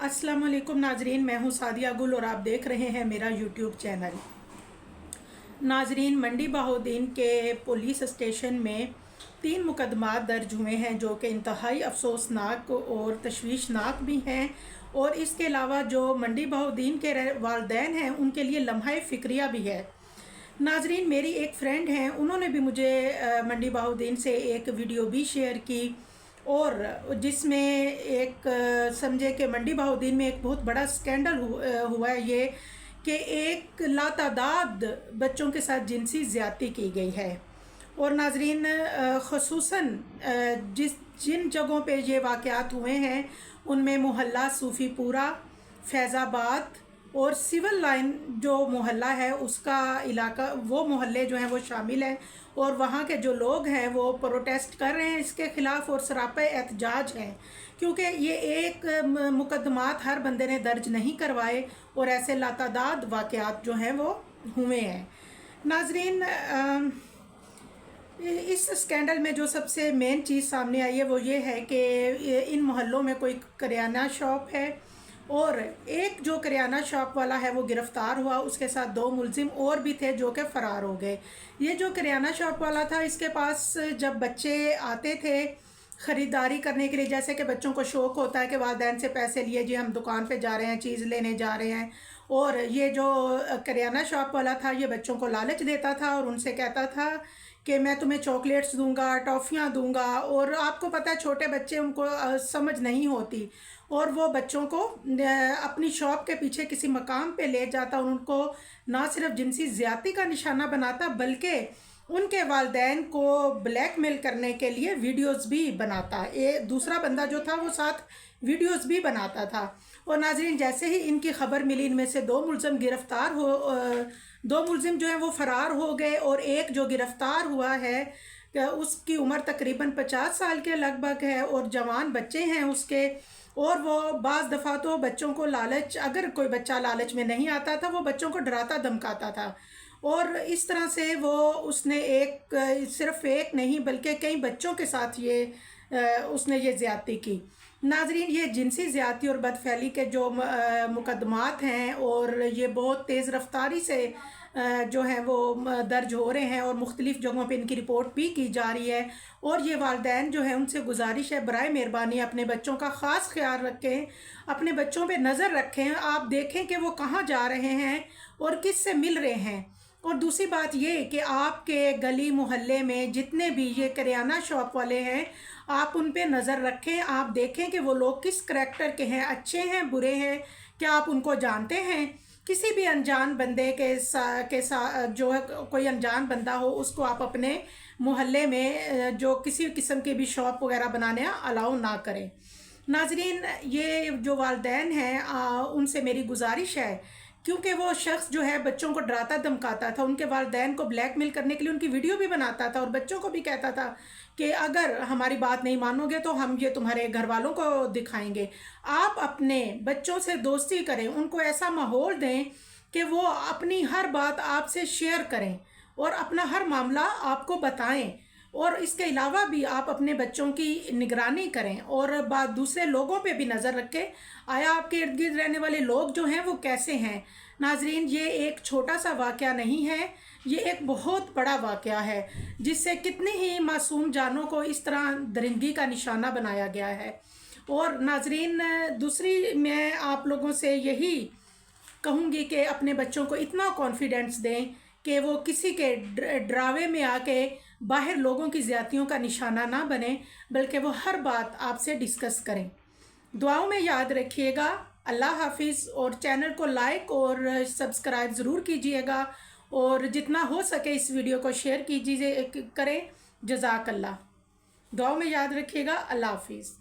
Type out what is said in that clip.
अस्सलाम वालेकुम नाजरीन, मैं हूं सादिया गुल और आप देख रहे हैं मेरा यूट्यूब चैनल। नाजरीन, मंडी बहाउद्दीन के पुलिस स्टेशन में 3 मुकदमात दर्ज हुए हैं जो कि इंतहाई अफसोसनाक और तशवीशनाक भी हैं, और इसके अलावा जो मंडी बहाउद्दीन के वालिदैन हैं उनके लिए लम्हा फ़िक्रिया भी है। नाजरीन, मेरी एक फ़्रेंड हैं, उन्होंने भी मुझे मंडी बहाउद्दीन से एक वीडियो भी शेयर की, और जिसमें एक समझे कि मंडी बहाउद्दीन में एक बहुत बड़ा स्कैंडल हुआ है ये कि एक लातादाद बच्चों के साथ जिनसी ज़्यादती की गई है। और नाजरीन, ख़ुसूसन जिन जगहों पे ये वाक़यात हुए हैं उनमें मोहल्ला सूफ़ीपुरा, फैज़ाबाद और सिविल लाइन जो मोहल्ला है उसका इलाका, वो मोहल्ले जो हैं वो शामिल हैं, और वहाँ के जो लोग हैं वो प्रोटेस्ट कर रहे हैं इसके ख़िलाफ़ और सरापे एहतजाज हैं, क्योंकि ये एक मुकदमात हर बंदे ने दर्ज नहीं करवाए और ऐसे लातादाद वाक़यात जो हैं वो हुए हैं। नाजरीन, इस स्कैंडल में जो सबसे मेन चीज़ सामने आई है वो ये है कि इन मोहल्लों में कोई करियाना शॉप है, और एक जो करियाना शॉप वाला है वो गिरफ़्तार हुआ, उसके साथ 2 मुलजिम और भी थे जो कि फ़रार हो गए। ये जो करियाना शॉप वाला था, इसके पास जब बच्चे आते थे ख़रीदारी करने के लिए, जैसे कि बच्चों को शौक़ होता है कि वालिदैन से पैसे लिए जी हम दुकान पे जा रहे हैं, चीज़ लेने जा रहे हैं, और ये जो करियाना शॉप वाला था ये बच्चों को लालच देता था और उनसे कहता था कि मैं तुम्हें चॉकलेट्स दूंगा, टॉफ़ियाँ दूंगा, और आपको पता है छोटे बच्चे, उनको समझ नहीं होती, और वो बच्चों को अपनी शॉप के पीछे किसी मकाम पे ले जाता और उनको ना सिर्फ जिनसी ज़्यादती का निशाना बनाता बल्कि उनके वालिदैन को ब्लैकमेल करने के लिए वीडियोस भी बनाता। दूसरा बंदा जो था वो साथ वीडियोस भी बनाता था। और नाजरीन, जैसे ही इनकी खबर मिली, इनमें से 2 मुलजिम गिरफ़्तार हो 2 मुलजिम जो हैं वो फ़रार हो गए, और एक जो गिरफ़्तार हुआ है उसकी उम्र तकरीबन 50 साल के लगभग है, और जवान बच्चे हैं उसके, और वो बाज़ दफ़ा तो बच्चों को लालच, अगर कोई बच्चा लालच में नहीं आता था वो बच्चों को डराता धमकाता था, और इस तरह से वो उसने सिर्फ़ एक नहीं बल्कि कई बच्चों के साथ उसने ये ज़्यादती की। नाजरीन, ये जिनसी ज़्यादती और बदफैली के जो मुकदमात हैं, और ये बहुत तेज़ रफ्तारी से जो हैं वो दर्ज हो रहे हैं, और मुख्तलिफ़ जगहों पे इनकी रिपोर्ट भी की जा रही है, और ये वालिदैन जो है उनसे गुजारिश है बराए मेहरबानी अपने बच्चों का ख़ास ख्याल रखें, अपने बच्चों पे नज़र रखें, आप देखें कि वो कहाँ जा रहे हैं और किस से मिल रहे हैं। और दूसरी बात ये कि आपके गली मोहल्ले में जितने भी ये करियाना शॉप वाले हैं, आप उन पे नज़र रखें, आप देखें कि वो लोग किस करैक्टर के हैं, अच्छे हैं, बुरे हैं, क्या आप उनको जानते हैं। किसी भी अनजान बंदे के साथ जो है, कोई अनजान बंदा हो उसको आप अपने मोहल्ले में जो किसी किस्म की भी शॉप वगैरह बनाने अलाउ ना करें। नाजरीन, ये जो वालिदैन हैं उनसे मेरी गुजारिश है, क्योंकि वो शख्स जो है बच्चों को डराता धमकाता था, उनके वालिदैन को ब्लैकमेल करने के लिए उनकी वीडियो भी बनाता था, और बच्चों को भी कहता था कि अगर हमारी बात नहीं मानोगे तो हम ये तुम्हारे घर वालों को दिखाएंगे। आप अपने बच्चों से दोस्ती करें, उनको ऐसा माहौल दें कि वो अपनी हर बात आपसे शेयर करें और अपना हर मामला आपको बताएं, और इसके अलावा भी आप अपने बच्चों की निगरानी करें, और दूसरे लोगों पे भी नज़र रखें, आया आपके इर्द गिर्द रहने वाले लोग जो हैं वो कैसे हैं। नाजरीन, ये एक छोटा सा वाक़या नहीं है, ये एक बहुत बड़ा वाक़या है जिससे कितनी ही मासूम जानों को इस तरह दरिंदगी का निशाना बनाया गया है। और नाजरीन, दूसरी मैं आप लोगों से यही कहूँगी कि अपने बच्चों को इतना कॉन्फिडेंस दें कि वो किसी के डरावे में आके बाहर लोगों की ज़्यादतियों का निशाना ना बने, बल्कि वो हर बात आपसे डिस्कस करें। दुआओं में याद रखिएगा। अल्लाह हाफिज़, और चैनल को लाइक और सब्सक्राइब ज़रूर कीजिएगा, और जितना हो सके इस वीडियो को शेयर कीजिए करें। जज़ाकल्लाह। दुआओं में याद रखिएगा। अल्लाह हाफिज़।